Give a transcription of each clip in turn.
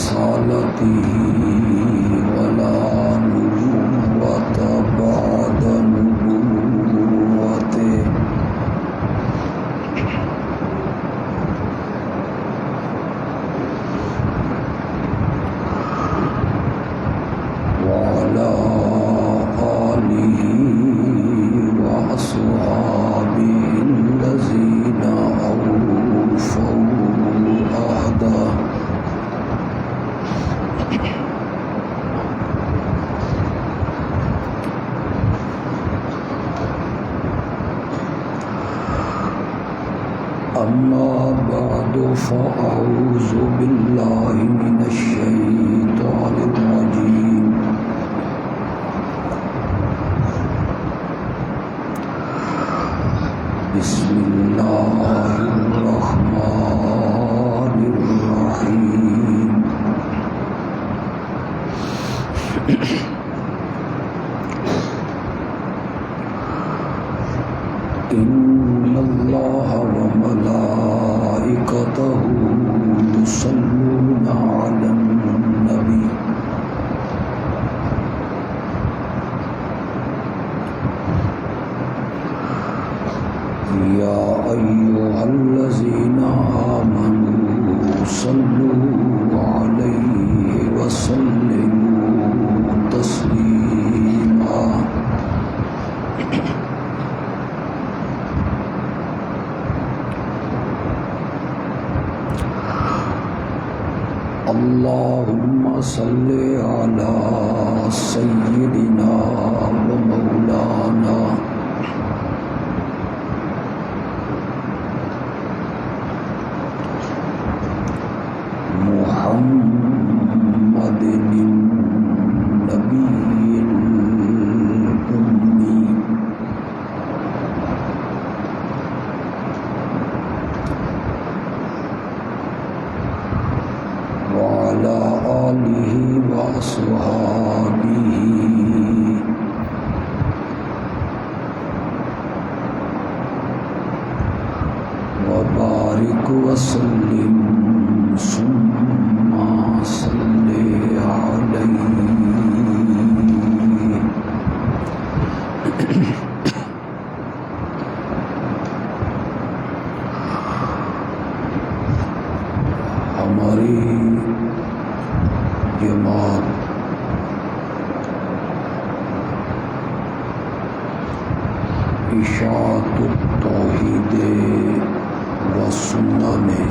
رسالته ولا نبوة بعد نبوته وعلى آله وأصحابه الذين أوفوا عهده أما بعد فأعوذ بالله من الشيطان الرجيم بسم الله الرحمن الرحيم إن الله وملائكته يصلون على النبي يا أيها الذين آمنوا صلوا عليه وسلموا تسليما اللهم صل على سيدنا ومولانا محمد النبي الأمي وعلى آله وأصحابه وبارك وسلم ثم صل عليه ہماری جماعت اشاعت التوحید و سنہ میں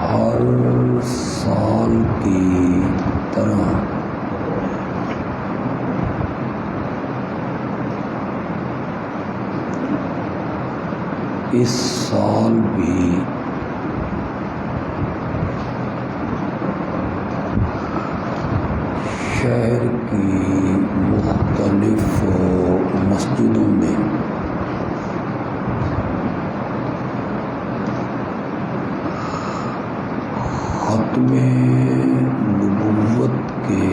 ہر سال کی طرح اس سال بھی شہر کی مختلف مسجدوں میں ختم نبوت کے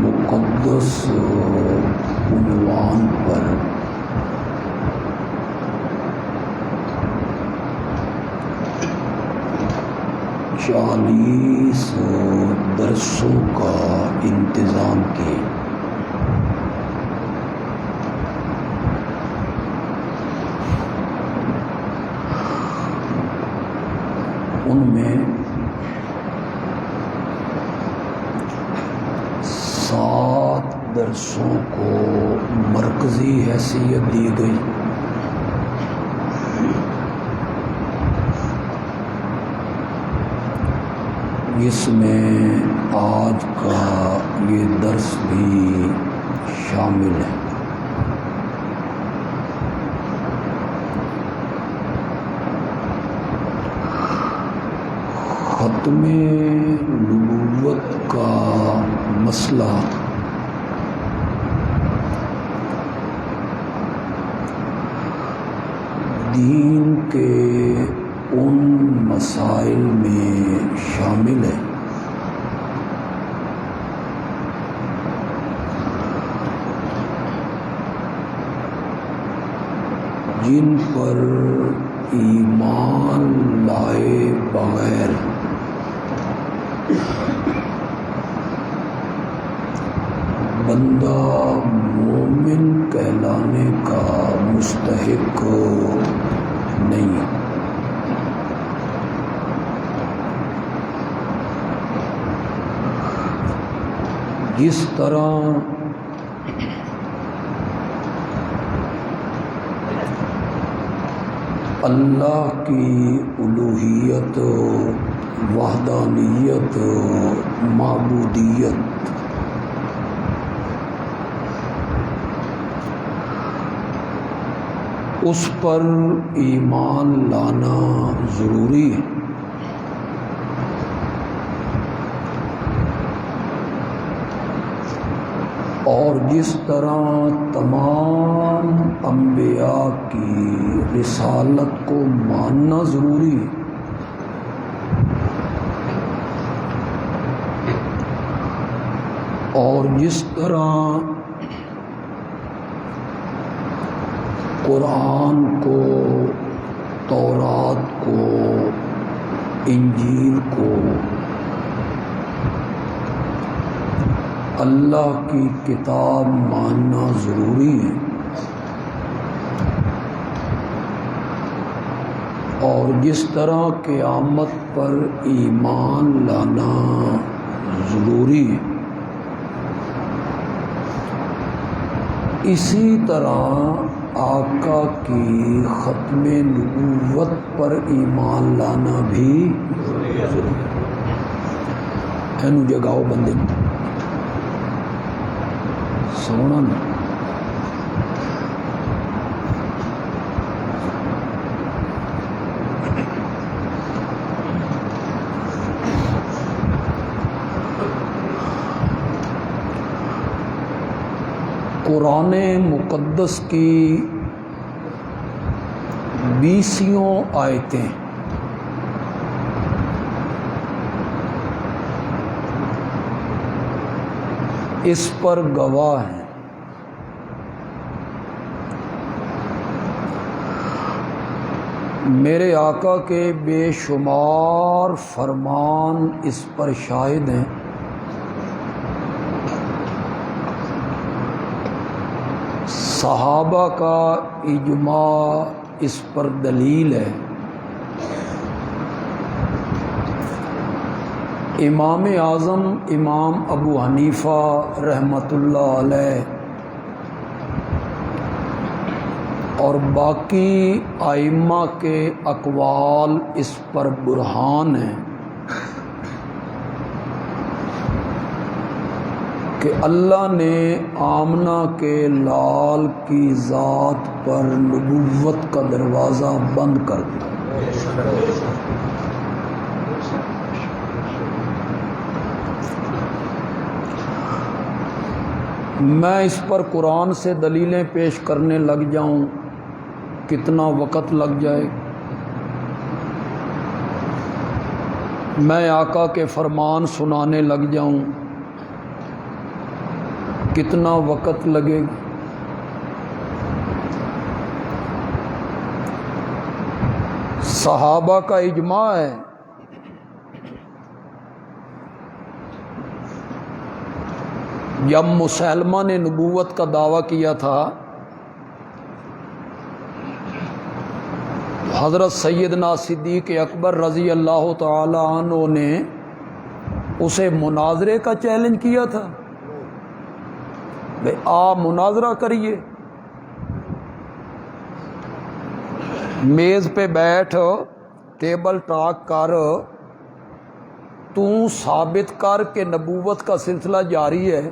مقدس عنوان پر چالیس درسوں کا انتظام کیا۔ ان میں 7 درسوں کو مرکزی حیثیت دی گئی، جس میں آج کا یہ درس بھی شامل ہے۔ ختم نبوت کا مسئلہ دین کے ان مسائل میں شامل ہے جن پر ایمان لائے بغیر بندہ مومن کہلانے کا مستحق نہیں۔ جس طرح اللہ کی الوہیت، وحدانیت، معبودیت اس پر ایمان لانا ضروری ہے، اور جس طرح تمام انبیاء کی رسالت کو ماننا ضروری ہے، اور جس طرح قرآن کو، تورات کو، انجیل کو اللہ کی کتاب ماننا ضروری ہے، اور جس طرح قیامت پر ایمان لانا ضروری ہے، اسی طرح آقا کی ختم نبوت پر ایمان لانا بھی ضروری ہے۔ اینو جگاؤ بندے سونا نا۔ قرآن مقدس کی 20 آیتیں اس پر گواہ ہیں۔ میرے آقا کے بے شمار فرمان اس پر شاہد ہیں، صحابہ کا اجماع اس پر دلیل ہے، امام اعظم امام ابو حنیفہ رحمۃ اللہ علیہ اور باقی ائمہ کے اقوال اس پر برہان ہیں کہ اللہ نے آمنہ کے لال کی ذات پر نبوت کا دروازہ بند کر دیا۔ میں اس پر قرآن سے دلیلیں پیش کرنے لگ جاؤں کتنا وقت لگ جائے، میں آقا کے فرمان سنانے لگ جاؤں کتنا وقت لگے گا۔ صحابہ کا اجماع ہے، جب مسلمہ نے نبوت کا دعویٰ کیا تھا، حضرت سیدنا صدیق اکبر رضی اللہ تعالی عنہ نے اسے مناظرے کا چیلنج کیا تھا، بھئی آپ مناظرہ کریے، میز پہ بیٹھ، ٹیبل ٹاک کر، تو ثابت کر کہ نبوت کا سلسلہ جاری ہے،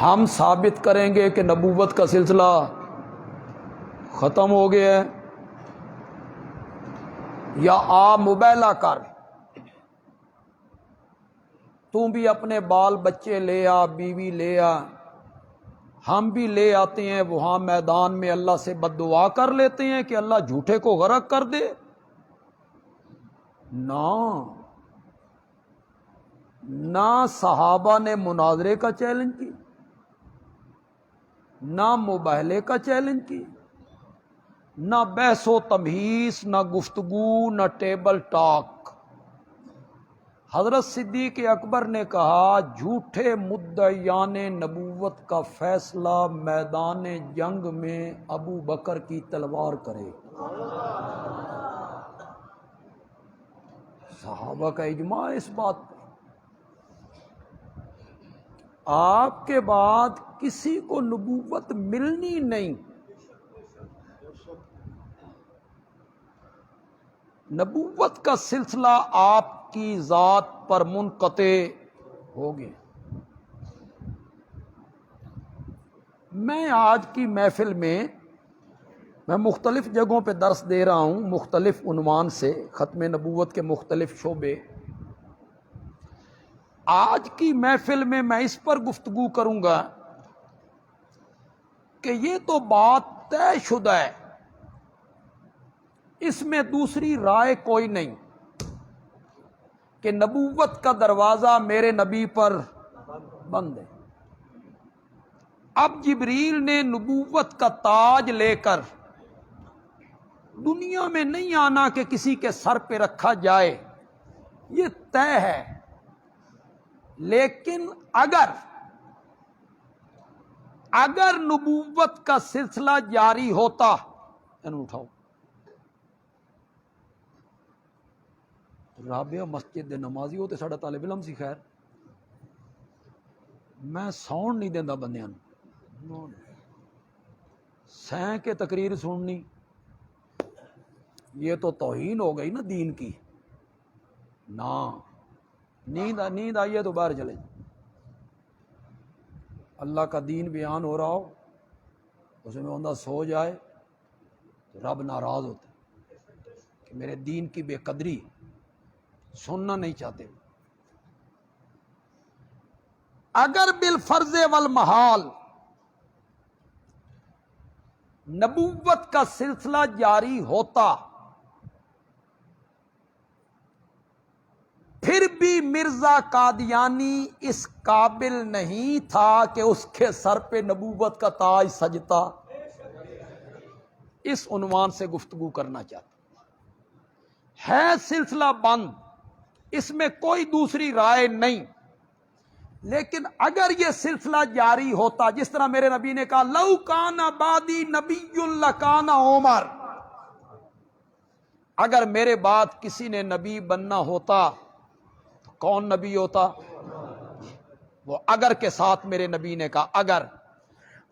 ہم ثابت کریں گے کہ نبوت کا سلسلہ ختم ہو گیا ہے، یا آپ مباہلہ کر، تو بھی اپنے بال بچے لے آ، بیوی لے آ، ہم بھی لے آتے ہیں، وہاں میدان میں اللہ سے بد دعا کر لیتے ہیں کہ اللہ جھوٹے کو غرق کر دے۔ نہ صحابہ نے مناظرے کا چیلنج کی، نہ مباہلے کا چیلنج کی، نہ بحث و تمہیس، نہ گفتگو، نہ ٹیبل ٹاک۔ حضرت صدیق اکبر نے کہا جھوٹے مدعیان نبوت کا فیصلہ میدان جنگ میں ابو بکر کی تلوار کرے۔ صحابہ کا اجماع اس بات پہ۔ آپ کے بعد کسی کو نبوت ملنی نہیں، نبوت کا سلسلہ آپ کی ذات پر منقطع ہو گیا۔ میں آج کی محفل میں مختلف جگہوں پہ درس دے رہا ہوں، مختلف عنوان سے، ختم نبوت کے مختلف شعبے۔ آج کی محفل میں اس پر گفتگو کروں گا کہ یہ تو بات طے شدہ ہے، اس میں دوسری رائے کوئی نہیں کہ نبوت کا دروازہ میرے نبی پر بند ہے۔ اب جبریل نے نبوت کا تاج لے کر دنیا میں نہیں آنا کہ کسی کے سر پہ رکھا جائے، یہ طے ہے۔ لیکن اگر نبوت کا سلسلہ جاری ہوتا، اٹھاؤ رابعہ مسجد دے نمازی ہوتے ساڈا طالب علم سی، خیر میں ساؤنڈ نہیں دینا بندیاں نو، سین کے تقریر سننی یہ تو توہین ہو گئی نا دین کی۔ نا نیند آئی ہے تو باہر چلے جائیں۔ اللہ کا دین بیان ہو رہا ہو، اس میں بندہ سو جائے تو رب ناراض ہوتا ہے کہ میرے دین کی بے قدری، سننا نہیں چاہتے۔ اگر بالفرض والمحال نبوت کا سلسلہ جاری ہوتا، پھر بھی مرزا قادیانی اس قابل نہیں تھا کہ اس کے سر پہ نبوت کا تاج سجتا۔ اس عنوان سے گفتگو کرنا چاہتا ہے۔ سلسلہ بند، اس میں کوئی دوسری رائے نہیں، لیکن اگر یہ سلسلہ جاری ہوتا، جس طرح میرے نبی نے کہا لو کان بعدی نبی لکان عمر، اگر میرے بعد کسی نے نبی بننا ہوتا تو کون نبی ہوتا؟ وہ اگر کے ساتھ میرے نبی نے کہا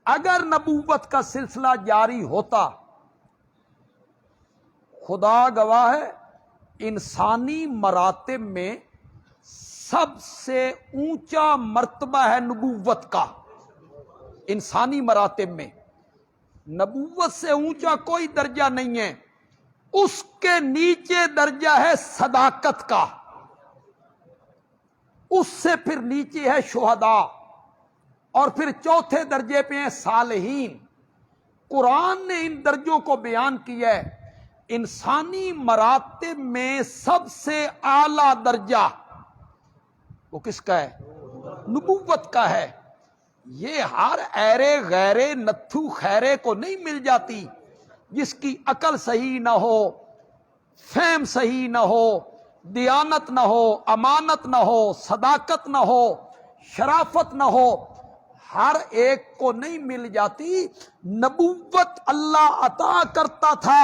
اگر نبوت کا سلسلہ جاری ہوتا، خدا گواہ ہے انسانی مراتب میں سب سے اونچا مرتبہ ہے نبوت کا۔ انسانی مراتب میں نبوت سے اونچا کوئی درجہ نہیں ہے، اس کے نیچے درجہ ہے صداقت کا، اس سے پھر نیچے ہے شہداء، اور پھر چوتھے درجے پہ ہیں صالحین۔ قرآن نے ان درجوں کو بیان کیا ہے۔ انسانی مراتب میں سب سے اعلیٰ درجہ وہ کس کا ہے؟ نبوت کا ہے۔ یہ ہر ایرے غیرے نتھو خیرے کو نہیں مل جاتی، جس کی عقل صحیح نہ ہو، فہم صحیح نہ ہو، دیانت نہ ہو، امانت نہ ہو، صداقت نہ ہو، شرافت نہ ہو، ہر ایک کو نہیں مل جاتی۔ نبوت اللہ عطا کرتا تھا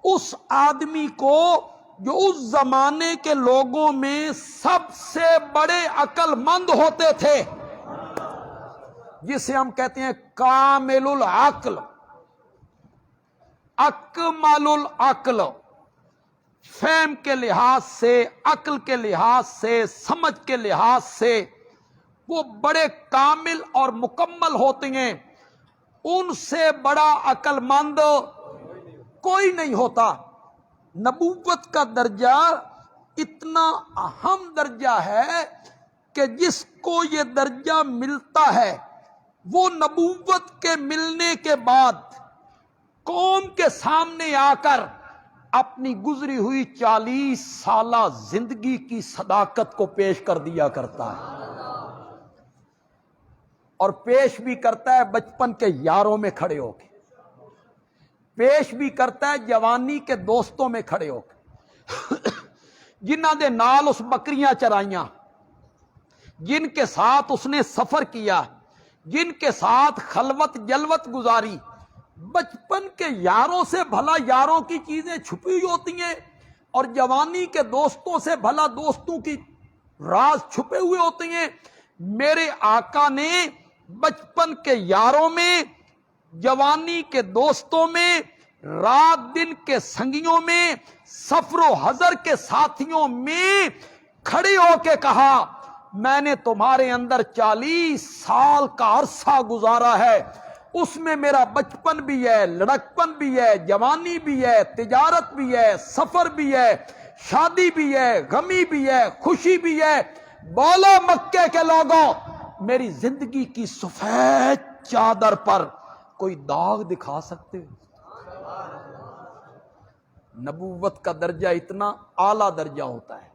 اس آدمی کو جو اس زمانے کے لوگوں میں سب سے بڑے عقل مند ہوتے تھے، جسے ہم کہتے ہیں کامل العقل، اکمل العقل، فہم کے لحاظ سے، عقل کے لحاظ سے، سمجھ کے لحاظ سے وہ بڑے کامل اور مکمل ہوتے ہیں۔ ان سے بڑا عقل مند کوئی نہیں ہوتا۔ نبوت کا درجہ اتنا اہم درجہ ہے کہ جس کو یہ درجہ ملتا ہے وہ نبوت کے ملنے کے بعد قوم کے سامنے آ کر اپنی گزری ہوئی 40 سالہ زندگی کی صداقت کو پیش کر دیا کرتا ہے، اور پیش بھی کرتا ہے بچپن کے یاروں میں کھڑے ہو کے، پیش بھی کرتا ہے جوانی کے دوستوں میں کھڑے ہو کے جنہاں دے نال اس بکریاں چرائیاں، جن کے ساتھ اس نے سفر کیا، جن کے ساتھ خلوت جلوت گزاری، بچپن کے یاروں سے بھلا یاروں کی چیزیں چھپی ہوئی ہوتی ہیں، اور جوانی کے دوستوں سے بھلا دوستوں کی راز چھپے ہوئے ہوتے ہیں۔ میرے آقا نے بچپن کے یاروں میں، جوانی کے دوستوں میں، رات دن کے سنگیوں میں، سفر و حضر کے ساتھیوں میں کھڑے ہو کے کہا میں نے تمہارے اندر 40 سال کا عرصہ گزارا ہے، اس میں میرا بچپن بھی ہے، لڑکپن بھی ہے، جوانی بھی ہے، تجارت بھی ہے، سفر بھی ہے، شادی بھی ہے، غمی بھی ہے، خوشی بھی ہے۔ بولو مکے کے لوگوں، میری زندگی کی سفید چادر پر کوئی داغ دکھا سکتے ہو؟ نبوت کا درجہ اتنا اعلیٰ درجہ ہوتا ہے،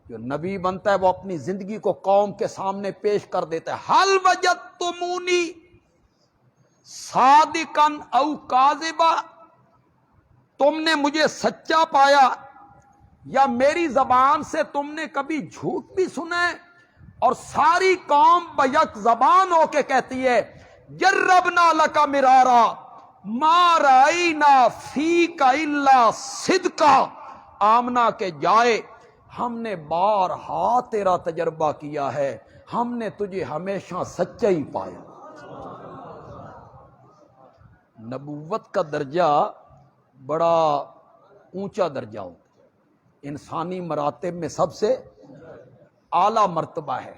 جو نبی بنتا ہے وہ اپنی زندگی کو قوم کے سامنے پیش کر دیتا ہے۔ حل وجدتمونی صادقاً او کاذبا، تم نے مجھے سچا پایا یا میری زبان سے تم نے کبھی جھوٹ بھی سنا ہے؟ اور ساری قوم بیک زبان ہو کے کہتی ہے جربنا لک مرارا ما رأینا فیک الا صدقا، آمنہ کے جائے ہم نے بارہا تیرا تجربہ کیا ہے، ہم نے تجھے ہمیشہ سچا ہی پایا۔ نبوت کا درجہ بڑا اونچا درجہ ہوتا ہے، انسانی مراتب میں سب سے اعلیٰ مرتبہ ہے۔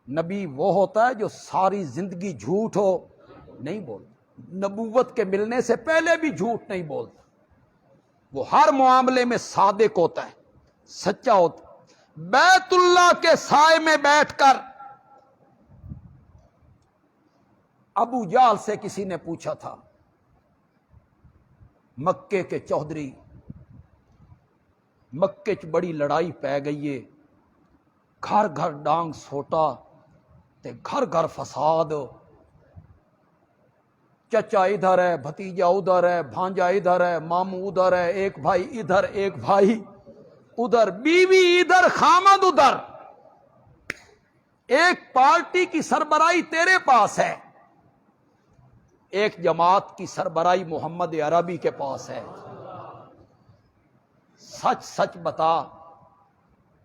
نبی وہ ہوتا ہے جو ساری زندگی جھوٹ ہو نہیں بولتا، نبوت کے ملنے سے پہلے بھی جھوٹ نہیں بولتا، وہ ہر معاملے میں صادق ہوتا ہے، سچا ہوتا ہے۔ بیت اللہ کے سائے میں بیٹھ کر ابو جہل سے کسی نے پوچھا تھا، مکے کے چودھری، مکے چ بڑی لڑائی پی گئی ہے، گھر گھر ڈانگ سوٹا تے گھر گھر فساد، چچا ادھر ہے، بھتیجا ادھر ہے، بھانجا ادھر ہے، ماموں ادھر ہے، ایک بھائی ادھر ایک بھائی ادھر، بیوی ادھر خامد ادھر، ایک پارٹی کی سربراہی تیرے پاس ہے، ایک جماعت کی سربراہی محمد عربی کے پاس ہے، سچ سچ بتا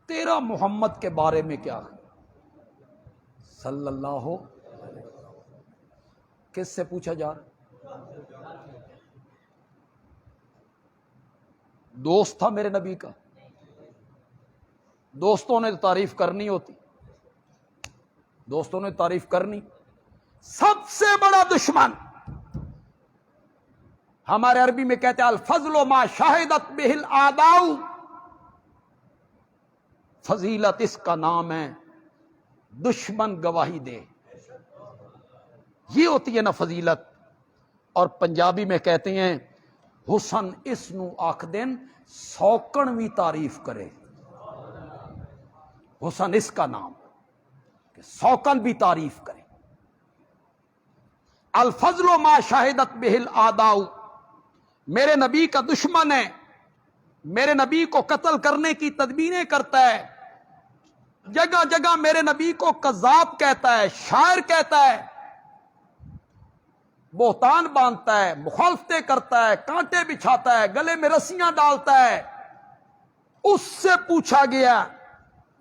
تیرا محمد کے بارے میں کیا ہے؟ صلی اللہ ہو، کس سے پوچھا جا رہا؟ دوست تھا میرے نبی کا، دوستوں نے تعریف کرنی ہوتی، دوستوں نے تعریف کرنی۔ سب سے بڑا دشمن ہمارے عربی میں کہتے ہیں الفضل ما شاہدت بہ الاعداء، فضیلت اس کا نام ہے دشمن گواہی دے، یہ ہوتی ہے نا فضیلت۔ اور پنجابی میں کہتے ہیں حسن اس نو آکھ دین سوکن بھی تعریف کرے، حسن اس کا نام کہ سوکن بھی تعریف کرے۔ الفضل ما شاہدت بہ الاعداء، میرے نبی کا دشمن ہے، میرے نبی کو قتل کرنے کی تدبیریں کرتا ہے، جگہ جگہ میرے نبی کو کذاب کہتا ہے، شاعر کہتا ہے، بہتان باندھتا ہے، مخالفتیں کرتا ہے، کانٹے بچھاتا ہے، گلے میں رسیاں ڈالتا ہے۔ اس سے پوچھا گیا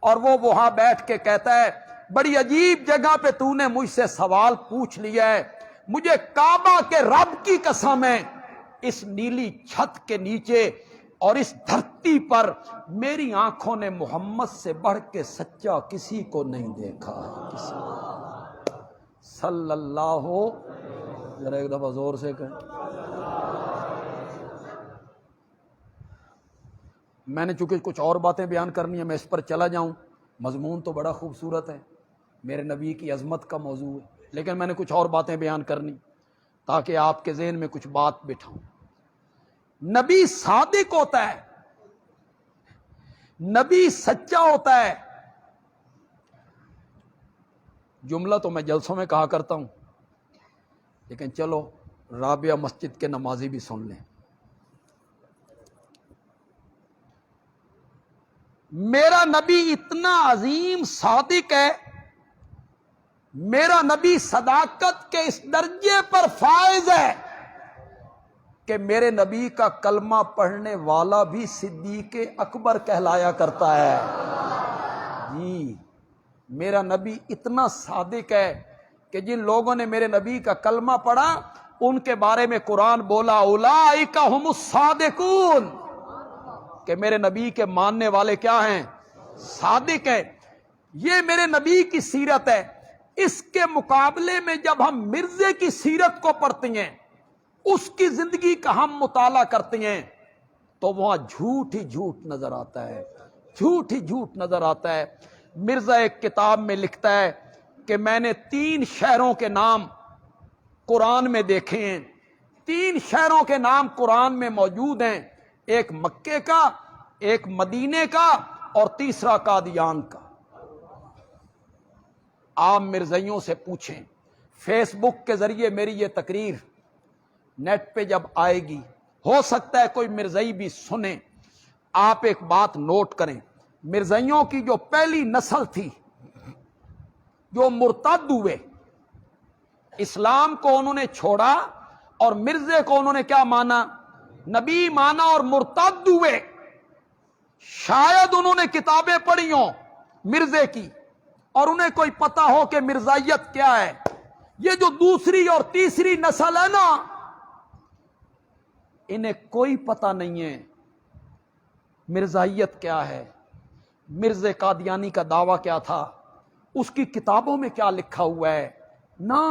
اور وہ وہاں بیٹھ کے کہتا ہے بڑی عجیب جگہ پہ تو نے مجھ سے سوال پوچھ لیا ہے، مجھے کعبہ کے رب کی قسم ہے اس نیلی چھت کے نیچے اور اس دھرتی پر میری آنکھوں نے محمد سے بڑھ کے سچا کسی کو نہیں دیکھا ہے، کسی کو۔ صلی اللہ ہو، ذرا ایک دفعہ زور سے کہیں۔ میں نے چونکہ کچھ اور باتیں بیان کرنی ہیں، میں اس پر چلا جاؤں، مضمون تو بڑا خوبصورت ہے، میرے نبی کی عظمت کا موضوع ہے، لیکن میں نے کچھ اور باتیں بیان کرنی تاکہ آپ کے ذہن میں کچھ بات بٹھاؤں۔ نبی صادق ہوتا ہے، نبی سچا ہوتا ہے۔ جملہ تو میں جلسوں میں کہا کرتا ہوں، لیکن چلو رابعہ مسجد کے نمازی بھی سن لیں۔ میرا نبی اتنا عظیم صادق ہے، میرا نبی صداقت کے اس درجے پر فائز ہے کہ میرے نبی کا کلمہ پڑھنے والا بھی صدیق اکبر کہلایا کرتا ہے۔ جی، میرا نبی اتنا صادق ہے کہ جن لوگوں نے میرے نبی کا کلمہ پڑھا ان کے بارے میں قرآن بولا اولئک ھم الصادقون، کہ میرے نبی کے ماننے والے کیا ہیں؟ صادق ہیں۔ یہ میرے نبی کی سیرت ہے۔ اس کے مقابلے میں جب ہم مرزے کی سیرت کو پڑھتے ہیں، اس کی زندگی کا ہم مطالعہ کرتے ہیں، تو وہاں جھوٹ ہی جھوٹ نظر آتا ہے، جھوٹ ہی جھوٹ نظر آتا ہے۔ مرزا ایک کتاب میں لکھتا ہے کہ میں نے 3 شہروں کے نام قرآن میں دیکھے ہیں، 3 شہروں کے نام قرآن میں موجود ہیں، ایک مکے کا، ایک مدینے کا، اور تیسرا قادیان کا۔ آپ مرزائیوں سے پوچھیں، فیس بک کے ذریعے میری یہ تقریر نیٹ پہ جب آئے گی، ہو سکتا ہے کوئی مرزائی بھی سنے۔ آپ ایک بات نوٹ کریں، مرزائیوں کی جو پہلی نسل تھی جو مرتد ہوئے، اسلام کو انہوں نے چھوڑا اور مرزے کو انہوں نے کیا مانا؟ نبی مانا، اور مرتد ہوئے۔ شاید انہوں نے کتابیں پڑھی ہوں مرزے کی اور انہیں کوئی پتہ ہو کہ مرزائیت کیا ہے۔ یہ جو دوسری اور تیسری نسل ہے نا، انہیں کوئی پتہ نہیں ہے مرزائیت کیا ہے، مرزا قادیانی کا دعویٰ کیا تھا، اس کی کتابوں میں کیا لکھا ہوا ہے۔ نہ،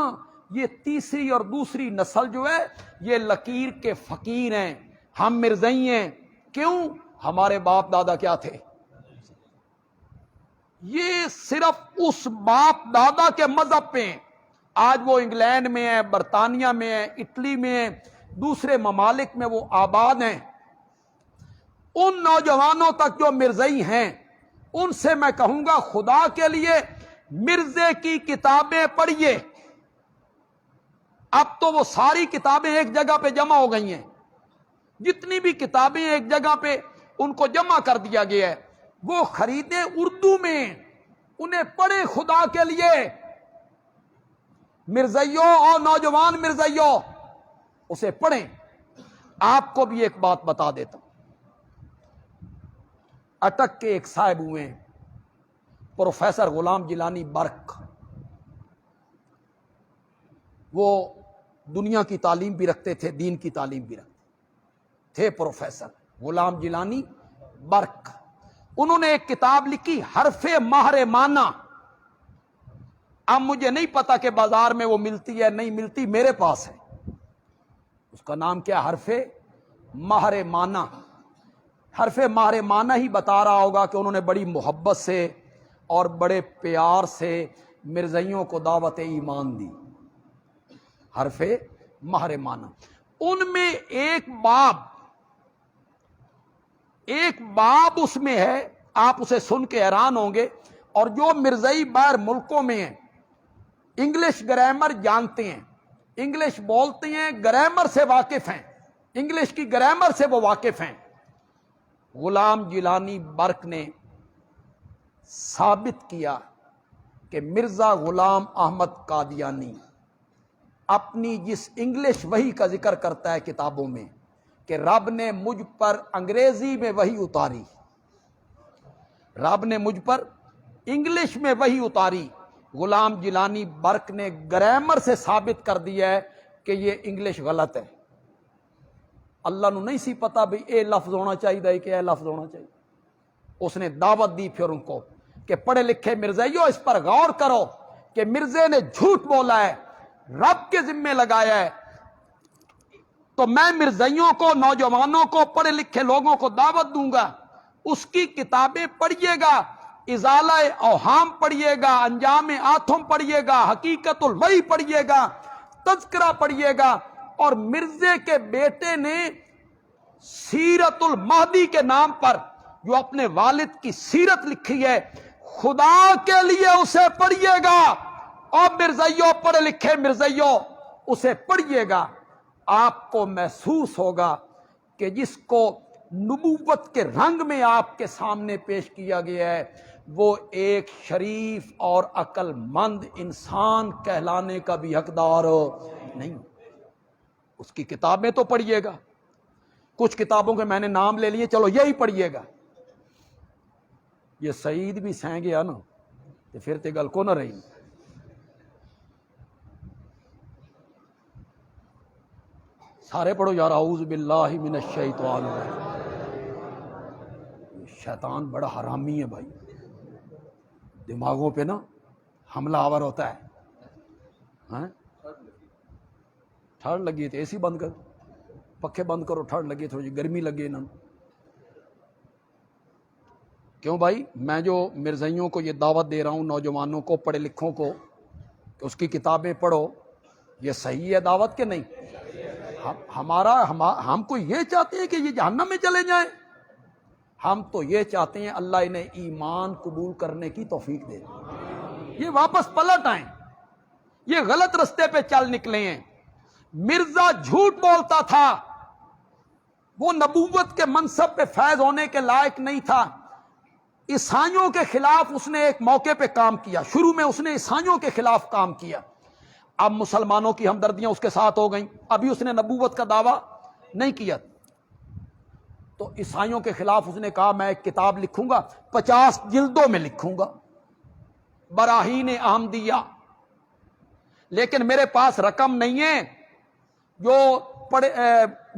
یہ تیسری اور دوسری نسل جو ہے یہ لکیر کے فقیر ہیں، ہم مرزائی ہیں۔ کیوں؟ ہمارے باپ دادا کیا تھے؟ یہ صرف اس باپ دادا کے مذہب پہ ہیں۔ آج وہ انگلینڈ میں ہیں، برطانیہ میں ہیں، اٹلی میں ہیں، دوسرے ممالک میں وہ آباد ہیں۔ ان نوجوانوں تک جو مرزائی ہیں، ان سے میں کہوں گا خدا کے لیے مرزے کی کتابیں پڑھیے۔ اب تو وہ ساری کتابیں ایک جگہ پہ جمع ہو گئی ہیں، جتنی بھی کتابیں ایک جگہ پہ ان کو جمع کر دیا گیا ہے، وہ خریدیں اردو میں، انہیں پڑھیں خدا کے لیے۔ مرزائیوں اور نوجوان مرزائیوں، اسے پڑھیں۔ آپ کو بھی ایک بات بتا دیتا ہوں، اٹک کے ایک صاحب ہوئے ہیں، پروفیسر غلام جیلانی برق۔ وہ دنیا کی تعلیم بھی رکھتے تھے، دین کی تعلیم بھی رکھتے تھے، پروفیسر غلام جیلانی برق۔ انہوں نے ایک کتاب لکھی حرف ماہر معنی۔ اب مجھے نہیں پتا کہ بازار میں وہ ملتی ہے نہیں ملتی، میرے پاس ہے۔ اس کا نام کیا؟ حرف ماہر معنی۔ حرف ماہر معنی ہی بتا رہا ہوگا کہ انہوں نے بڑی محبت سے اور بڑے پیار سے مرزائیوں کو دعوت ایمان دی۔ حرف ماہر معنی، ان میں ایک باب اس میں ہے، آپ اسے سن کے حیران ہوں گے۔ اور جو مرزائی باہر ملکوں میں ہیں، انگلش گرامر جانتے ہیں، انگلش بولتے ہیں، گرامر سے واقف ہیں، انگلش کی گرامر سے وہ واقف ہیں۔ غلام جیلانی برق نے ثابت کیا کہ مرزا غلام احمد قادیانی اپنی جس انگلش وحی کا ذکر کرتا ہے کتابوں میں کہ رب نے مجھ پر انگریزی میں وحی اتاری، رب نے مجھ پر انگلش میں وحی اتاری، غلام جیلانی برق نے گرامر سے ثابت کر دیا ہے کہ یہ انگلش غلط ہے۔ اللہ نو نہیں سی پتا بھی اے لفظ ہونا چاہیے کہ اے لفظ ہونا چاہیے۔ اس نے دعوت دی پھر ان کو کہ پڑھے لکھے مرزائیوں اس پر غور کرو کہ مرزے نے جھوٹ بولا ہے، رب کے ذمے لگایا ہے۔ تو میں مرزائیوں کو، نوجوانوں کو، پڑھے لکھے لوگوں کو دعوت دوں گا، اس کی کتابیں پڑھیے گا، ازالہ اوہام پڑھیے گا، انجام آتھم پڑھیے گا، حقیقت الوحی پڑھیے گا، تذکرہ پڑھیے گا۔ اور مرزے کے بیٹے نے سیرت المہدی کے نام پر جو اپنے والد کی سیرت لکھی ہے، خدا کے لیے اسے پڑھیے گا۔ اور مرزائیوں، پڑھے لکھے مرزائیوں، اسے پڑھیے گا۔ آپ کو محسوس ہوگا کہ جس کو نبوت کے رنگ میں آپ کے سامنے پیش کیا گیا ہے، وہ ایک شریف اور عقل مند انسان کہلانے کا بھی حقدار نہیں۔ اس کی کتابیں تو پڑھیے گا، کچھ کتابوں کے میں نے نام لے لیے، چلو یہی پڑھیے گا۔ یہ سعید بھی سہیں گیا نا تو پھر تے گل کو نہ رہی۔ سارے پڑھو یار، اعوذ باللہ من الشیطان الرجیم۔ شیطان بڑا حرامی ہے بھائی، دماغوں پہ نا حملہ آور ہوتا ہے۔ ہاں ٹھنڈ لگی تو اے سی بند کر، پکھے بند کرو، ٹھنڈ لگی تھوڑی گرمی لگی انہوں نے۔ کیوں بھائی؟ میں جو مرزائیوں کو یہ دعوت دے رہا ہوں، نوجوانوں کو، پڑھے لکھوں کو، کہ اس کی کتابیں پڑھو، یہ صحیح ہے دعوت کہ نہیں؟ ہم کو یہ چاہتے ہیں کہ یہ جہنم میں چلے جائیں؟ ہم تو یہ چاہتے ہیں اللہ انہیں ایمان قبول کرنے کی توفیق دے، یہ واپس پلٹ آئیں، یہ غلط رستے پہ چل نکلے ہیں۔ مرزا جھوٹ بولتا تھا، وہ نبوت کے منصب پہ فیض ہونے کے لائق نہیں تھا۔ عیسائیوں کے خلاف اس نے ایک موقع پہ کام کیا، شروع میں اس نے عیسائیوں کے خلاف کام کیا، اب مسلمانوں کی ہمدردیاں اس کے ساتھ ہو گئیں، ابھی اس نے نبوت کا دعویٰ نہیں کیا، تو عیسائیوں کے خلاف اس نے کہا میں ایک کتاب لکھوں گا، 50 جلدوں میں لکھوں گا، براہین احمدیہ، لیکن میرے پاس رقم نہیں ہے۔ جو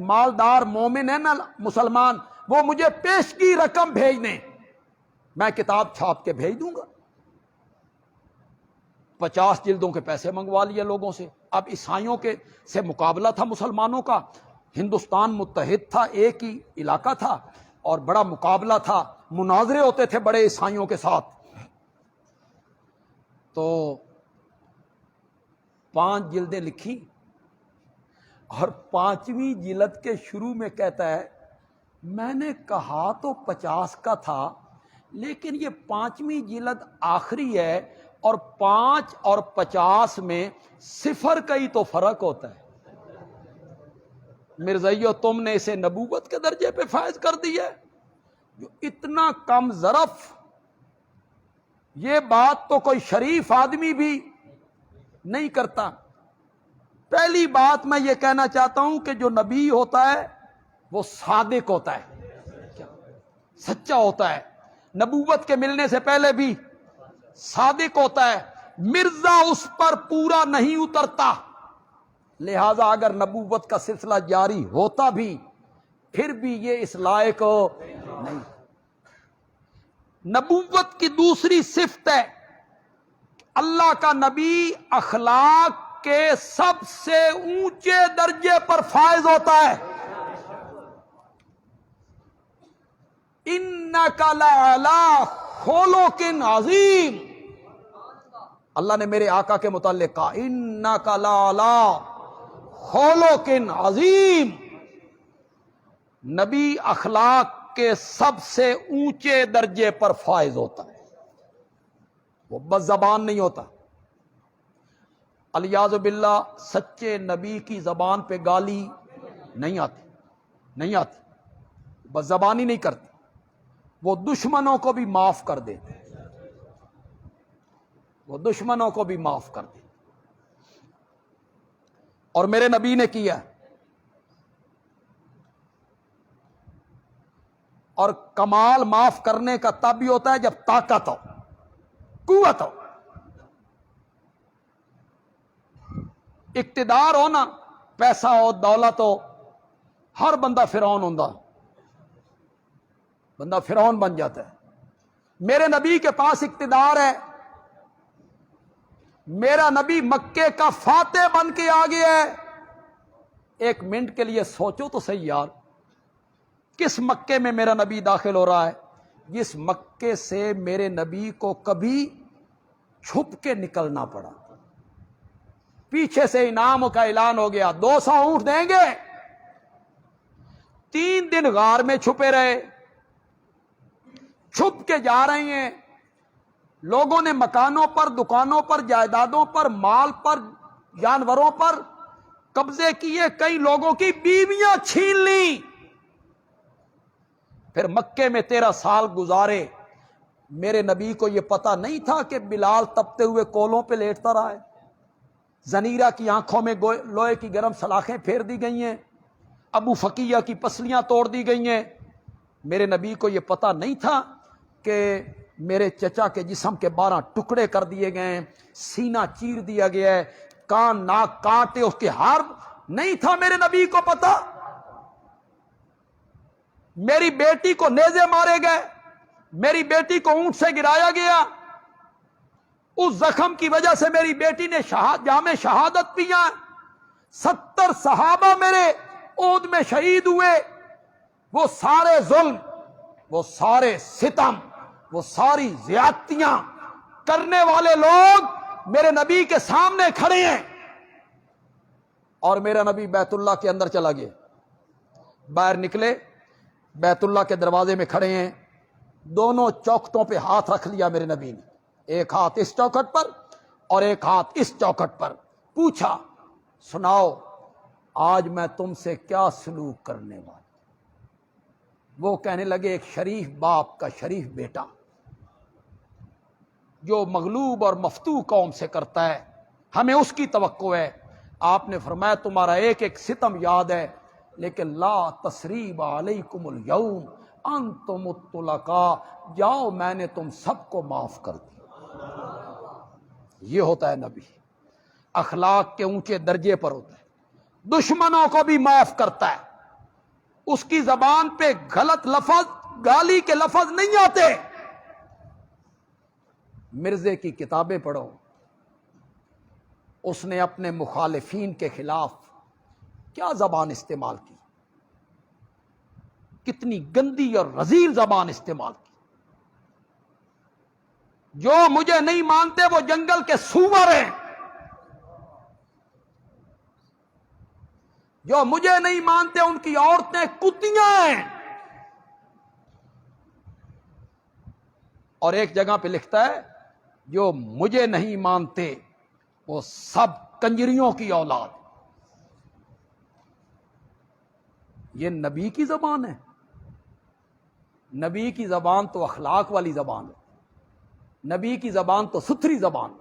مالدار مومن ہے نا مسلمان، وہ مجھے پیشگی رقم بھیج دیں، میں کتاب چھاپ کے بھیج دوں گا۔ 50 جلدوں کے پیسے منگوا لیے لوگوں سے۔ اب عیسائیوں کے سے مقابلہ تھا مسلمانوں کا، ہندوستان متحد تھا، ایک ہی علاقہ تھا، اور بڑا مقابلہ تھا، مناظرے ہوتے تھے بڑے عیسائیوں کے ساتھ۔ تو 5 جلدیں لکھی، اور 5ویں جلد کے شروع میں کہتا ہے میں نے کہا تو 50 کا تھا، لیکن یہ 5ویں جلد آخری ہے، اور 5 اور 50 میں 0 کا ہی تو فرق ہوتا ہے۔ مرزائیو تم نے اسے نبوت کے درجے پہ فائز کر دیا، جو اتنا کم ظرف، یہ بات تو کوئی شریف آدمی بھی نہیں کرتا۔ پہلی بات میں یہ کہنا چاہتا ہوں کہ جو نبی ہوتا ہے وہ صادق ہوتا ہے، سچا ہوتا ہے، نبوت کے ملنے سے پہلے بھی صادق ہوتا ہے۔ مرزا اس پر پورا نہیں اترتا، لہذا اگر نبوت کا سلسلہ جاری ہوتا بھی پھر بھی یہ اس لائق نہیں۔ نبوت کی دوسری صفت ہے اللہ کا نبی اخلاق کے سب سے اونچے درجے پر فائز ہوتا ہے۔ اِنَّكَ لَعَلَىٰ خُلُقٍ عَظِيمٍ، اللہ نے میرے آقا کے متعلق کہا اِنَّكَ لَعَلَىٰ خُلُقٍ عَظِيمٍ، نبی اخلاق کے سب سے اونچے درجے پر فائز ہوتا ہے، وہ بس زبان نہیں ہوتا۔ الیاذ باللہ سچے نبی کی زبان پہ گالی نہیں آتی، بس زبان ہی نہیں کرتے، وہ دشمنوں کو بھی معاف کر دیتے، وہ دشمنوں کو بھی معاف کر دیتے، اور میرے نبی نے کیا۔ اور کمال معاف کرنے کا تب بھی ہوتا ہے جب طاقت ہو، قوت ہو، اقتدار ہو نا، پیسہ ہو، دولت ہو، ہر بندہ فرعون ہوندا، بندہ فرعون بن جاتا ہے۔ میرے نبی کے پاس اقتدار ہے، میرا نبی مکے کا فاتح بن کے آ گیا ہے۔ ایک منٹ کے لیے سوچو تو صحیح یار، کس مکے میں میرا نبی داخل ہو رہا ہے؟ جس مکے سے میرے نبی کو کبھی چھپ کے نکلنا پڑا، پیچھے سے انعام کا اعلان ہو گیا، 200 اونٹ دیں گے، 3 دن غار میں چھپے رہے، چھپ کے جا رہے ہیں، لوگوں نے مکانوں پر، دکانوں پر، جائیدادوں پر، مال پر، جانوروں پر قبضے کیے، کئی لوگوں کی بیویاں چھین لیں، پھر مکے میں 13 سال گزارے. میرے نبی کو یہ پتہ نہیں تھا کہ بلال تپتے ہوئے کولوں پہ لیٹتا رہا ہے. زنیرہ کی آنکھوں میں لوہے کی گرم سلاخیں پھیر دی گئی ہیں, ابو فقیہ کی پسلیاں توڑ دی گئی ہیں. میرے نبی کو یہ پتہ نہیں تھا کہ میرے چچا کے جسم کے 12 ٹکڑے کر دیے گئے ہیں, سینہ چیر دیا گیا ہے, کان ناک کاٹے اس کے ہار. نہیں تھا میرے نبی کو پتہ. میری بیٹی کو نیزے مارے گئے, میری بیٹی کو اونٹ سے گرایا گیا, اس زخم کی وجہ سے میری بیٹی نے جام شہادت پیا. 70 صحابہ میرے احد میں شہید ہوئے. وہ سارے ظلم, وہ سارے ستم, وہ ساری زیادتیاں کرنے والے لوگ میرے نبی کے سامنے کھڑے ہیں, اور میرا نبی بیت اللہ کے اندر چلا گیا. باہر نکلے, بیت اللہ کے دروازے میں کھڑے ہیں, دونوں چوکھٹوں پہ ہاتھ رکھ لیا میرے نبی نے, ایک ہاتھ اس چوکھٹ پر اور ایک ہاتھ اس چوکھٹ پر. پوچھا, سناؤ آج میں تم سے کیا سلوک کرنے والا. وہ کہنے لگے, ایک شریف باپ کا شریف بیٹا جو مغلوب اور مفتوح قوم سے کرتا ہے, ہمیں اس کی توقع ہے. آپ نے فرمایا, تمہارا ایک ایک ستم یاد ہے, لیکن لا تثریب علیکم الیوم انتم الطلقاء, جاؤ میں نے تم سب کو معاف کر دیا. یہ ہوتا ہے نبی, اخلاق کے اونچے درجے پر ہوتا ہے. دشمنوں کو بھی معاف کرتا ہے, اس کی زبان پہ غلط لفظ, گالی کے لفظ نہیں آتے. مرزے کی کتابیں پڑھو, اس نے اپنے مخالفین کے خلاف کیا زبان استعمال کی, کتنی گندی اور رذیل زبان استعمال کی. جو مجھے نہیں مانتے وہ جنگل کے سور ہیں, جو مجھے نہیں مانتے ان کی عورتیں کتیاں ہیں. اور ایک جگہ پہ لکھتا ہے, جو مجھے نہیں مانتے وہ سب کنجریوں کی اولاد. یہ نبی کی زبان ہے. نبی کی زبان تو اخلاق والی زبان ہے, نبی کی زبان تو ستھری زبان.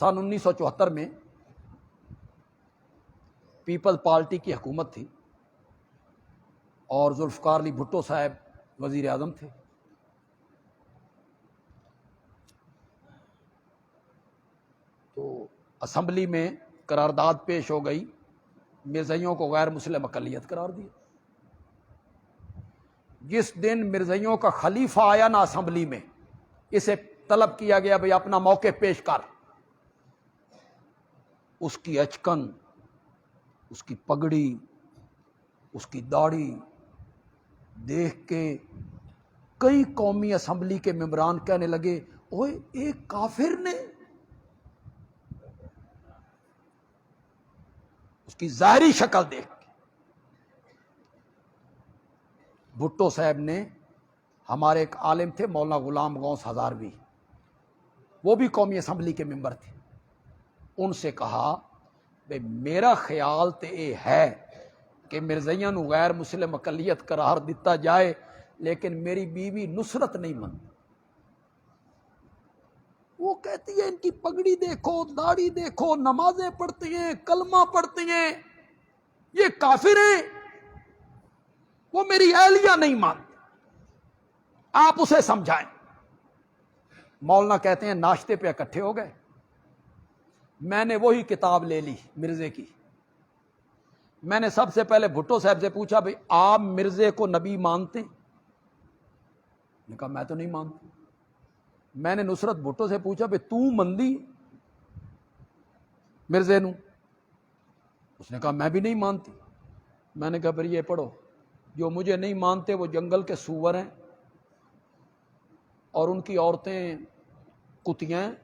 سن 1974 میں پیپل پارٹی کی حکومت تھی اور ذوالفقار علی بھٹو صاحب وزیر اعظم تھے. تو اسمبلی میں قرارداد پیش ہو گئی, مرزائیوں کو غیر مسلم اقلیت قرار دیا. جس دن مرزائیوں کا خلیفہ آیا نا اسمبلی میں, اسے طلب کیا گیا بھئی اپنا موقع پیش کر. اس کی اچکن, اس کی پگڑی, اس کی داڑھی دیکھ کے کئی قومی اسمبلی کے ممبران کہنے لگے, اوئے ایک کافر نے. اس کی ظاہری شکل دیکھ کے بھٹو صاحب نے, ہمارے ایک عالم تھے مولانا غلام غوث ہزاروی, وہ بھی قومی اسمبلی کے ممبر تھے, ان سے کہا بھئی میرا خیال تے اے ہے کہ مرزائیاں نو غیر مسلم اقلیت قرار دیتا جائے, لیکن میری بیوی نصرت نہیں منتی. وہ کہتی ہے ان کی پگڑی دیکھو, داڑھی دیکھو, نمازیں پڑھتی ہیں, کلمہ پڑھتی ہیں, یہ کافر ہیں, وہ میری اہلیہ نہیں مانتی, آپ اسے سمجھائیں. مولانا کہتے ہیں ناشتے پہ اکٹھے ہو گئے, میں نے وہی کتاب لے لی مرزے کی. میں نے سب سے پہلے بھٹو صاحب سے پوچھا, بھئی آپ مرزے کو نبی مانتے ہیں؟ نے کہا میں تو نہیں مانتا. میں نے نصرت بھٹو سے پوچھا, بھئی تو مندی مرزے نو؟ اس نے کہا میں بھی نہیں مانتی. میں نے کہا پھر یہ پڑھو, جو مجھے نہیں مانتے وہ جنگل کے سور ہیں اور ان کی عورتیں کتیاں ہیں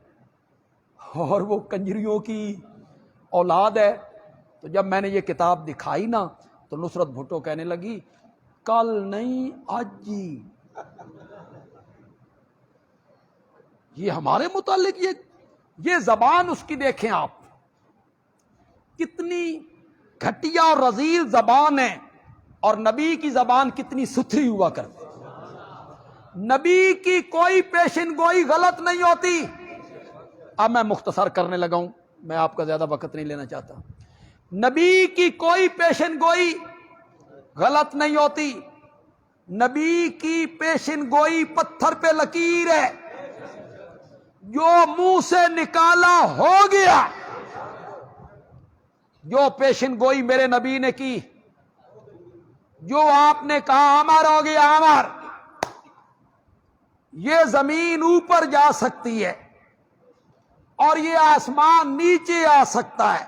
اور وہ کنجریوں کی اولاد ہے. تو جب میں نے یہ کتاب دکھائی نا تو نصرت بھٹو کہنے لگی, کل نہیں آج جی. یہ ہمارے متعلق یہ زبان اس کی دیکھیں آپ, کتنی گھٹیا اور رذیل زبان ہے، اور نبی کی زبان کتنی ستھری ہوا کرتی، نبی کی کوئی پیشن گوئی غلط نہیں ہوتی۔ اب میں مختصر کرنے لگا ہوں، میں آپ کا زیادہ وقت نہیں لینا چاہتا۔ نبی کی کوئی پیشن گوئی غلط نہیں ہوتی، نبی کی پیشن گوئی پتھر پہ لکیر ہے، جو منہ سے نکالا ہو گیا۔ جو پیشن گوئی میرے نبی نے کی، جو آپ نے کہا امر ہو گیا امر، یہ زمین اوپر جا سکتی ہے اور یہ آسمان نیچے آ سکتا ہے،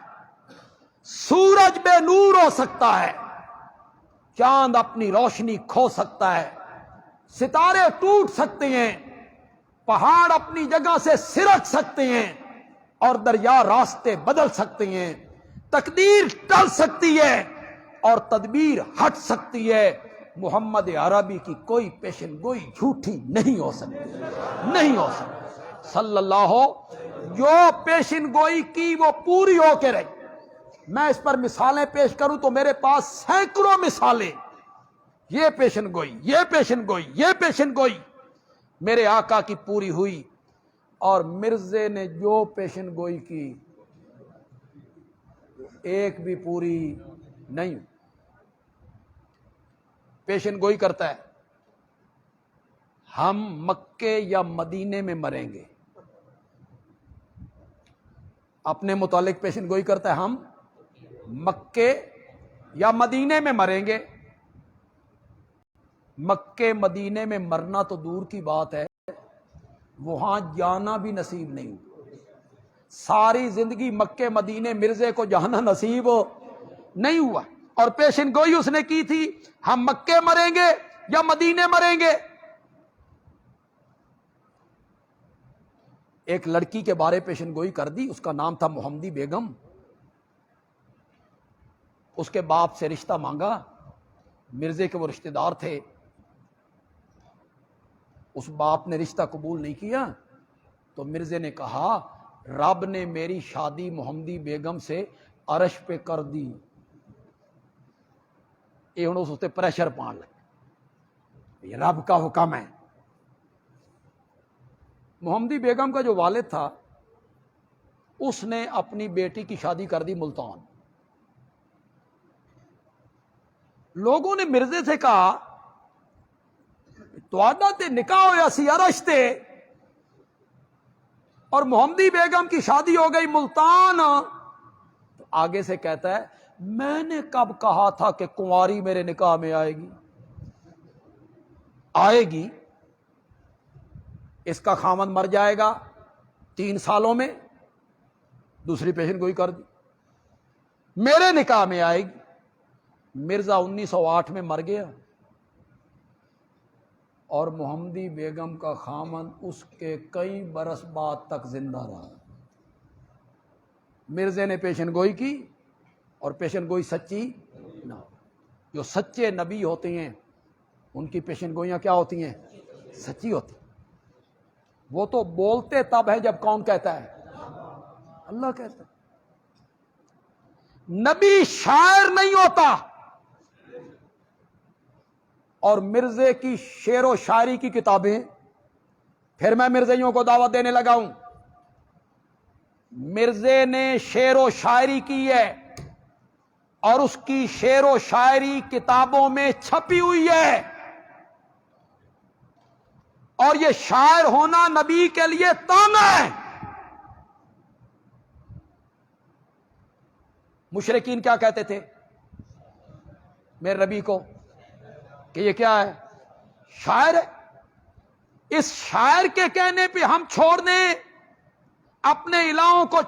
سورج بے نور ہو سکتا ہے، چاند اپنی روشنی کھو سکتا ہے، ستارے ٹوٹ سکتے ہیں، پہاڑ اپنی جگہ سے سرک سکتے ہیں، اور دریا راستے بدل سکتے ہیں، تقدیر ٹل سکتی ہے اور تدبیر ہٹ سکتی ہے۔ محمد عربی کی کوئی پیشن گوئی جھوٹی نہیں ہو سکتی، نہیں ہو سکتی صلی اللہ ہو۔ جو پیشن گوئی کی وہ پوری ہو کے رہی۔ میں اس پر مثالیں پیش کروں تو میرے پاس سینکڑوں مثالیں، یہ پیشن گوئی، یہ پیشن گوئی، یہ پیشن گوئی میرے آقا کی پوری ہوئی، اور مرزے نے جو پیشن گوئی کی ایک بھی پوری نہیں۔ پیشن گوئی کرتا ہے ہم مکے یا مدینے میں مریں گے، اپنے متعلق پیشن گوئی کرتا ہے ہم مکے یا مدینے میں مریں گے۔ مکے مدینے میں مرنا تو دور کی بات ہے، وہاں جانا بھی نصیب نہیں ہوا۔ ساری زندگی مکے مدینے مرزے کو جانا نصیب نہیں ہوا، اور پیشن گوئی اس نے کی تھی ہم مکے مریں گے یا مدینے مریں گے۔ ایک لڑکی کے بارے پیشن گوئی کر دی، اس کا نام تھا محمدی بیگم۔ اس کے باپ سے رشتہ مانگا، مرزے کے وہ رشتہ دار تھے، اس باپ نے رشتہ قبول نہیں کیا، تو مرزے نے کہا رب نے میری شادی محمدی بیگم سے عرش پہ کر دی، یہ ہوں اس تے پریشر پان لگے، یہ رب کا حکم ہے۔ محمدی بیگم کا جو والد تھا اس نے اپنی بیٹی کی شادی کر دی ملتان۔ لوگوں نے مرزے سے کہا تواڈا تے نکاح ہویا سی عرش تے، اور محمدی بیگم کی شادی ہو گئی ملتان۔ تو آگے سے کہتا ہے میں نے کب کہا تھا کہ کنواری میرے نکاح میں آئے گی؟ آئے گی، اس کا خامند مر جائے گا 3 سالوں میں، دوسری پیشن گوئی کر دی، میرے نکاح میں آئے گی۔ مرزا 1908 میں مر گیا، اور محمدی بیگم کا خامند اس کے کئی برس بعد تک زندہ رہا۔ مرزے نے پیشن گوئی کی، اور پیشن گوئی سچی نہ۔ جو سچے نبی ہوتے ہیں ان کی پیشن گوئیاں کیا ہوتی ہیں؟ سچی ہوتی۔ وہ تو بولتے تب ہے جب کون کہتا ہے؟ اللہ کہتا ہے۔ نبی شاعر نہیں ہوتا، اور مرزے کی شعر و شاعری کی کتابیں، پھر میں مرزائیوں کو دعوت دینے لگا ہوں، مرزے نے شعر و شاعری کی ہے، اور اس کی شعر و شاعری کتابوں میں چھپی ہوئی ہے، اور یہ شاعر ہونا نبی کے لیے تانا ہے۔ مشرکین کیا کہتے تھے میرے نبی کو کہ یہ کیا ہے؟ شاعر ہے۔ اس شاعر کے کہنے پہ ہم چھوڑ دیں اپنے الہوں کو،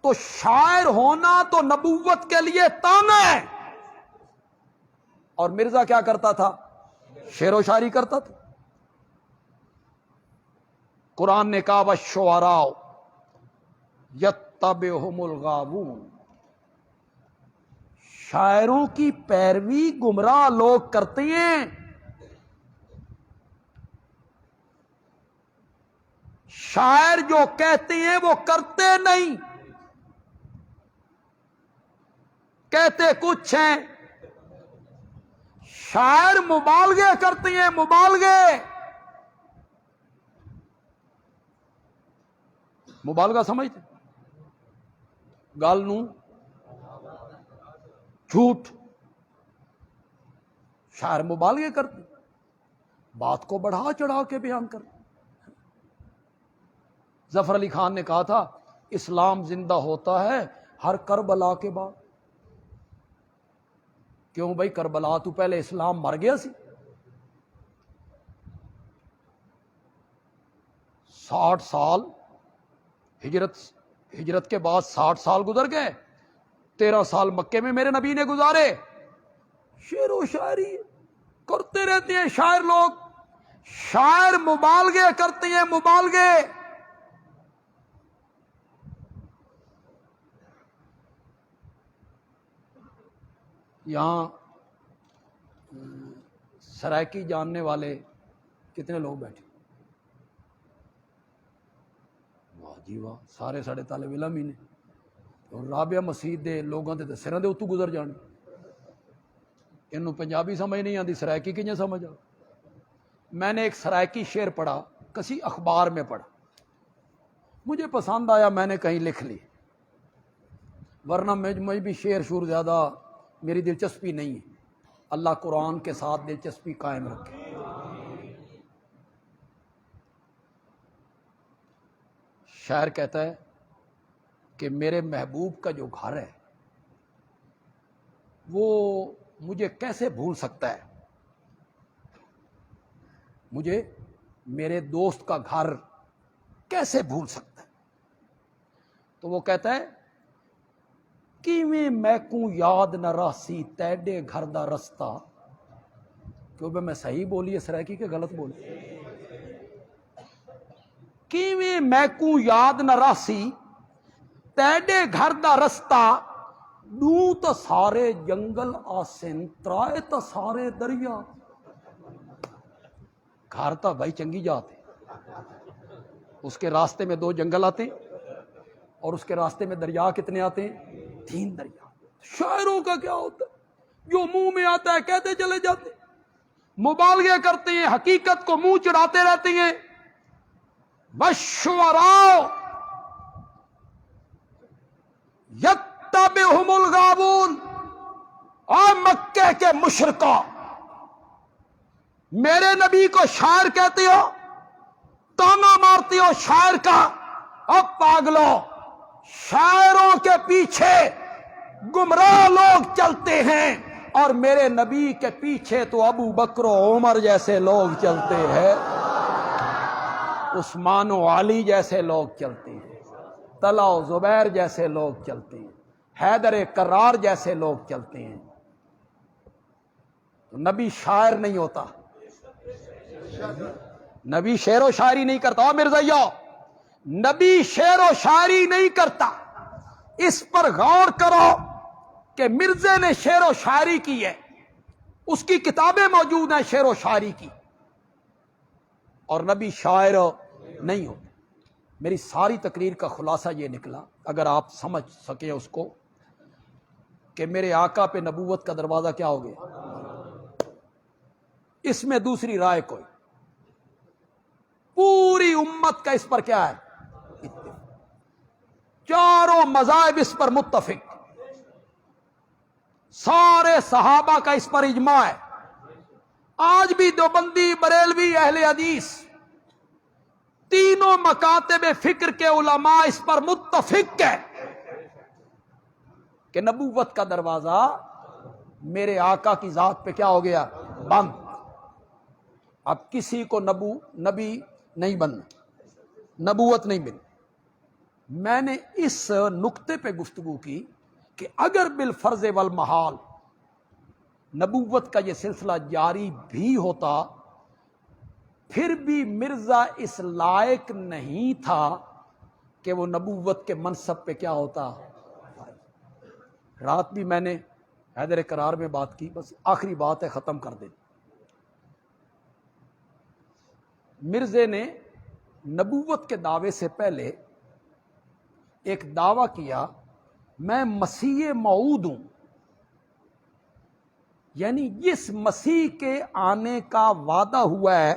تو شاعر ہونا تو نبوت کے لیے تانا ہے۔ اور مرزا کیا کرتا تھا؟ شعر و شاعری کرتا تھا۔ قرآن نے کہا والشعراء یتبعہم الغاوون، شاعروں کی پیروی گمراہ لوگ کرتے ہیں۔ شاعر جو کہتے ہیں وہ کرتے نہیں۔ کہتے کچھ ہیں، شاعر مبالغے کرتے ہیں، مبالغے، مبالغہ سمجھتے؟ گل نو جھوٹ، شاعر مبالغے کرتے، بات کو بڑھا چڑھا کے بیان کرتے۔ ظفر علی خان نے کہا تھا اسلام زندہ ہوتا ہے ہر کربلا کے بعد۔ کیوں بھائی کربلا تو پہلے اسلام مر گیا سی؟ 60 سال ہجرت کے بعد 60 سال گزر گئے، 13 سال مکے میں میرے نبی نے گزارے۔ شعر و شاعری کرتے رہتے ہیں شاعر لوگ، شاعر مبالغے کرتے ہیں، مبالغے۔ یہاں سرائکی جاننے والے کتنے لوگ بیٹھے؟ واہ جی واہ، سارے ساڑے طالب علم ہی نے، اور رابعہ مسجد دے لوگوں تے سراں دے اتوں گزر جانے۔ انہوں پنجابی سمجھ نہیں آتی، سرائکی کیوں سمجھ آ؟ میں نے ایک سرائکی شعر پڑھا، کسی اخبار میں پڑھا، مجھے پسند آیا، میں نے کہیں لکھ لی، ورنہ مجھ بھی شعر شور زیادہ میری دلچسپی نہیں ہے۔ اللہ قرآن کے ساتھ دلچسپی قائم رکھے۔ شاعر کہتا ہے کہ میرے محبوب کا جو گھر ہے وہ مجھے کیسے بھول سکتا ہے، مجھے میرے دوست کا گھر کیسے بھول سکتا ہے؟ تو وہ کہتا ہے کیویں میکوں یاد نہ راسی تیڈے گھر دا رستہ۔ کیوں بھائی میں صحیح بولی ہے سرائکی کہ غلط بولی؟ کیویں میکوں یاد نہ راسی تیڈے گھر دا رستہ، دو تو سارے جنگل آسن ترائے تو سارے دریا۔ گھر تو بھائی چنگی جاتے، اس کے راستے میں 2 جنگل آتے اور اس کے راستے میں دریا کتنے آتے ہیں؟ 3 دریا۔ شاعروں کا کیا ہوتا ہے؟ جو منہ میں آتا ہے کہتے چلے جاتے، مبالغے کرتے ہیں، حقیقت کو منہ چڑھاتے رہتے ہیں۔ بشعراء یتبعہم الغاوون، اور مکے کے مشرکا، میرے نبی کو شاعر کہتے ہو، تانا مارتے ہو شاعر کا۔ اب پاگلو، شاعروں کے پیچھے گمراہ لوگ چلتے ہیں اور میرے نبی کے پیچھے تو ابو بکر و عمر جیسے لوگ چلتے ہیں، عثمان و علی جیسے لوگ چلتے ہیں، طلحہ و زبیر جیسے لوگ چلتے ہیں، حیدر کرار جیسے لوگ چلتے ہیں۔ تو نبی شاعر نہیں ہوتا، نبی شعر و شاعری نہیں کرتا۔ مرزائیو، نبی شعر و شاعری نہیں کرتا۔ اس پر غور کرو کہ مرزے نے شعر و شاعری کی ہے، اس کی کتابیں موجود ہیں شعر و شاعری کی، اور نبی شاعر نہیں ہوتے۔ میری ساری تقریر کا خلاصہ یہ نکلا، اگر آپ سمجھ سکیں اس کو، کہ میرے آقا پہ نبوت کا دروازہ کیا ہو گیا، اس میں دوسری رائے کوئی، پوری امت کا اس پر کیا ہے، چاروں مذاہب اس پر متفق، سارے صحابہ کا اس پر اجماع ہے۔ آج بھی دیوبندی، بریلوی، اہل حدیث، تینوں مکاتب فکر کے علماء اس پر متفق ہے کہ نبوت کا دروازہ میرے آقا کی ذات پہ کیا ہو گیا، بند۔ اب کسی کو نبی نہیں بننا، نبوت نہیں ملنی۔ میں نے اس نقطے پہ گفتگو کی کہ اگر بالفرض والمحال نبوت کا یہ سلسلہ جاری بھی ہوتا، پھر بھی مرزا اس لائق نہیں تھا کہ وہ نبوت کے منصب پہ کیا ہوتا۔ رات بھی میں نے حیدر کرار میں بات کی، بس آخری بات ہے، ختم کر دیں۔ مرزے نے نبوت کے دعوے سے پہلے ایک دعویٰ کیا، میں مسیح موعود ہوں، یعنی جس مسیح کے آنے کا وعدہ ہوا ہے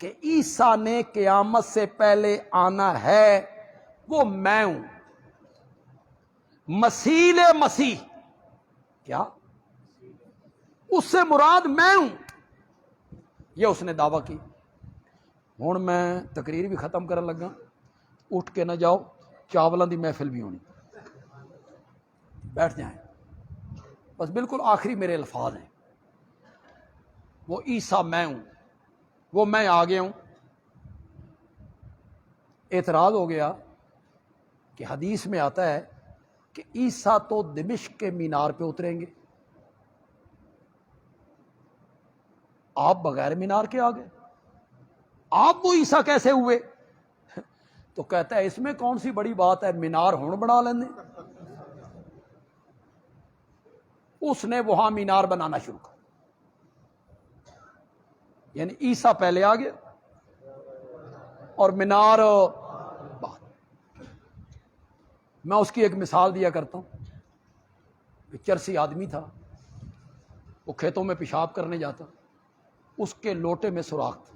کہ عیسیٰ نے قیامت سے پہلے آنا ہے، وہ میں ہوں۔ مسیح کیا؟ اس سے مراد میں ہوں، یہ اس نے دعویٰ کی۔ ہوں میں تقریر بھی ختم کرنے لگا، اٹھ کے نہ جاؤ، چاولوں دی محفل بھی ہونی، بیٹھ جائیں۔ بس بالکل آخری میرے الفاظ ہیں، وہ عیسیٰ میں ہوں، وہ میں آگے ہوں۔ اعتراض ہو گیا کہ حدیث میں آتا ہے کہ عیسیٰ تو دمشق کے مینار پہ اتریں گے، آپ بغیر مینار کے آگے، آپ وہ عیسیٰ کیسے ہوئے؟ تو کہتا ہے اس میں کون سی بڑی بات ہے، مینار ہون بنا لینے۔ اس نے وہاں مینار بنانا شروع کر، یعنی عیسیٰ پہلے آ گیا اور مینار بعد۔ میں اس کی ایک مثال دیا کرتا ہوں کہ چرسی آدمی تھا، وہ کھیتوں میں پیشاب کرنے جاتا، اس کے لوٹے میں سوراخ تھا،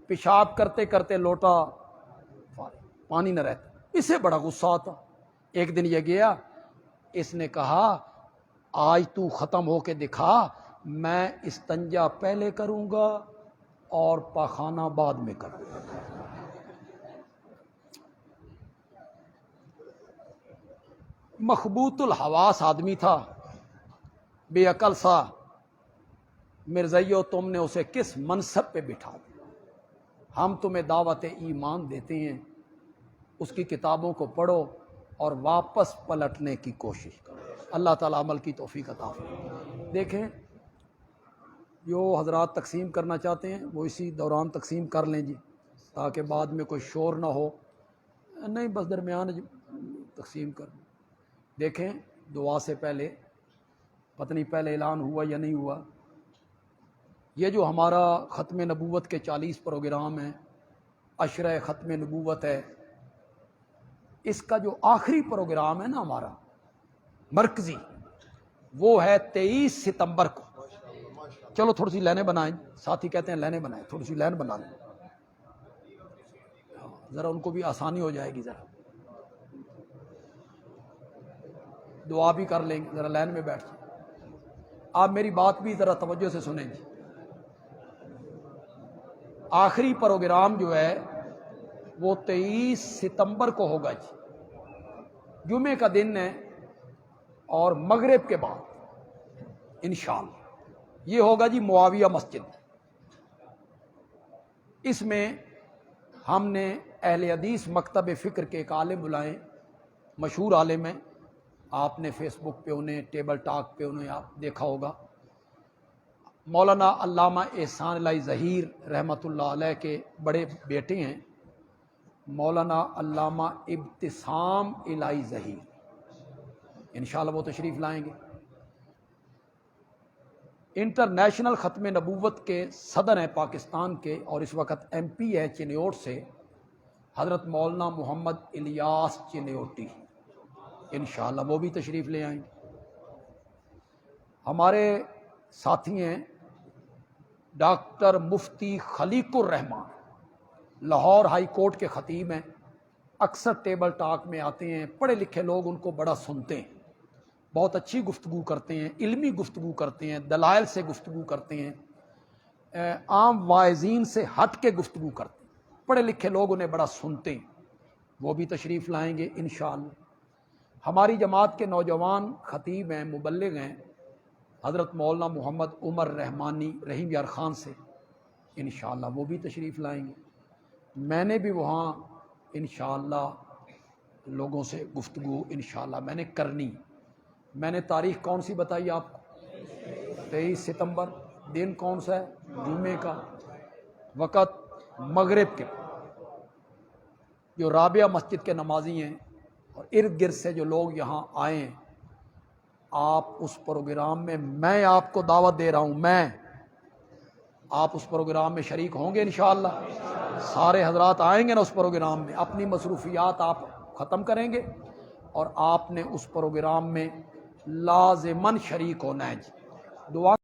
پیشاب کرتے کرتے لوٹا پانی نہ رہتا، اسے بڑا غصہ آتا۔ ایک دن یہ گیا، اس نے کہا آج تو ختم ہو کے دکھا، میں استنجا پہلے کروں گا اور پاخانہ بعد میں کروں گا۔ مخبوط الحواس آدمی تھا، بے عقل سا۔ مرزائیو تم نے اسے کس منصب پہ بٹھا دیا؟ ہم تمہیں دعوت ایمان دیتے ہیں، اس کی کتابوں کو پڑھو اور واپس پلٹنے کی کوشش کرو۔ اللہ تعالیٰ عمل کی توفیق عطا فرمائے۔ دیکھیں، جو حضرات تقسیم کرنا چاہتے ہیں وہ اسی دوران تقسیم کر لیں جی، تاکہ بعد میں کوئی شور نہ ہو، نہیں بس درمیان تقسیم کر لیں۔ دیکھیں، دعا سے پہلے پتہ نہیں پہلے اعلان ہوا یا نہیں ہوا، یہ جو ہمارا ختم نبوت کے 40 پروگرام ہیں، عشرہ ختم نبوت ہے، اس کا جو آخری پروگرام ہے نا ہمارا مرکزی، وہ ہے 23 ستمبر کو۔ چلو تھوڑی سی لائنیں بنائیں، ساتھی کہتے ہیں لائنیں بنائیں، تھوڑی سی لائن بنا لیں، ذرا ان کو بھی آسانی ہو جائے گی، ذرا دعا بھی کر لیں گے، ذرا لائن میں بیٹھ جائیں۔ آپ میری بات بھی ذرا توجہ سے سنیں جی۔ آخری پروگرام جو ہے وہ 23 ستمبر کو ہوگا جی، جمعے کا دن ہے اور مغرب کے بعد انشاءاللہ یہ ہوگا جی معاویہ مسجد۔ اس میں ہم نے اہل حدیث مکتب فکر کے ایک عالم بلائے، مشہور عالم ہیں، آپ نے فیس بک پہ انہیں، ٹیبل ٹاک پہ انہیں آپ دیکھا ہوگا، مولانا علامہ احسان الہی ظہیر رحمۃ اللہ علیہ کے بڑے بیٹے ہیں، مولانا علامہ ابتسام الہی ظہیر، انشاءاللہ وہ تشریف لائیں گے۔ انٹرنیشنل ختم نبوت کے صدر ہیں پاکستان کے، اور اس وقت ایم پی ہے چنیوٹ سے، حضرت مولانا محمد الیاس چنیوٹی، انشاءاللہ وہ بھی تشریف لے آئیں گے۔ ہمارے ساتھی ہیں ڈاکٹر مفتی خلیق الرحمان، لاہور ہائی کورٹ کے خطیب ہیں، اکثر ٹیبل ٹاک میں آتے ہیں، پڑھے لکھے لوگ ان کو بڑا سنتے ہیں، بہت اچھی گفتگو کرتے ہیں، علمی گفتگو کرتے ہیں، دلائل سے گفتگو کرتے ہیں، عام واعظین سے ہٹ کے گفتگو کرتے ہیں، پڑھے لکھے لوگ انہیں بڑا سنتے ہیں، وہ بھی تشریف لائیں گے انشاءاللہ۔ ہماری جماعت کے نوجوان خطیب ہیں، مبلغ ہیں، حضرت مولانا محمد عمر رحمانی رحیم یار خان سے، انشاءاللہ وہ بھی تشریف لائیں گے۔ میں نے بھی وہاں انشاءاللہ لوگوں سے گفتگو انشاءاللہ میں نے کرنی۔ میں نے تاریخ کون سی بتائی آپ کو؟ 23 ستمبر، دن کون سا ہے؟ جمعے کا، وقت مغرب کے۔ جو رابعہ مسجد کے نمازی ہیں اور ارد گرد سے جو لوگ یہاں آئے ہیں، آپ اس پروگرام میں آپ کو دعوت دے رہا ہوں، آپ اس پروگرام میں شریک ہوں گے انشاءاللہ۔ سارے حضرات آئیں گے نا اس پروگرام میں، اپنی مصروفیات آپ ختم کریں گے اور آپ نے اس پروگرام میں لازماً شریک ہونا ہے جی. دعا